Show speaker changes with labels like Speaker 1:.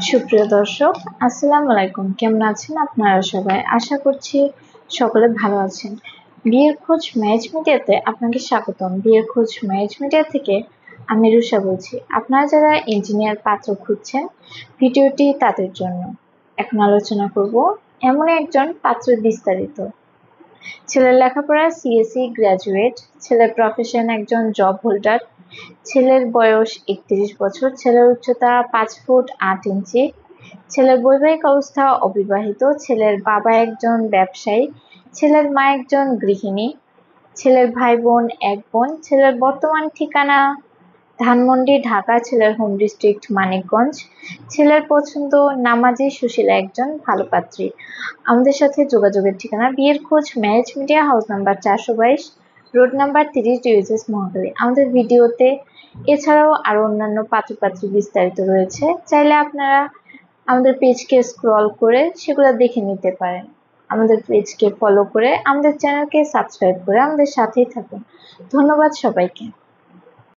Speaker 1: সুপ্রিয় দর্শক, আসসালামু আলাইকুম। কেমন আছেন আপনারা সবাই? আশা করছি সকলে ভালো আছেন। বিয়ের খোঁজ ম্যারেজ মিডিয়াতে আপনাকে স্বাগতম। বিয়ের খোঁজ ম্যারেজ মিডিয়া থেকে আমি রুষা বলছি। আপনারা যারা ইঞ্জিনিয়ার পাত্র খুঁজছেন, ভিডিওটি তাদের জন্য। এখন আলোচনা করব এমন একজন পাত্রের বিস্তারিত। ছেলের লেখাপড়া সিএসসি গ্র্যাজুয়েট, ছেলের প্রফেশন একজন জব হোল্ডার, ছেলের বয়স 31 বছর, ছেলের উচ্চতা 5 ফুট 8 ইঞ্চি, ছেলের বৈবাহিক অবস্থা অবিবাহিত, ছেলের বাবা একজন ব্যবসায়ী, ছেলের মা একজন গৃহিণী, ছেলের ভাই বোন এক বোন, ছেলের বর্তমান ঠিকানা ধানমন্ডি ঢাকা, ছেলের হোম ডিস্ট্রিক্ট মানিকগঞ্জ, ছেলের পছন্দ নামাজি সুশীলা একজন ভালো পাত্রী। আমাদের সাথে যোগাযোগের ঠিকানা বিয়ের খোঁজ marriage media, house number 422, road number 30, DOHS Mohakhali. আমাদের ভিডিওতে এছাড়াও আরো অন্যান্য পাত্রপাত্রী বিস্তারিত রয়েছে, চাইলে আপনারা আমাদের পেজকে স্ক্রল করে সেগুলো দেখে নিতে পারেন। আমাদের পেজকে ফলো করে আমাদের চ্যানেলকে সাবস্ক্রাইব করে আমাদের সাথেই থাকুন। ধন্যবাদ সবাইকে।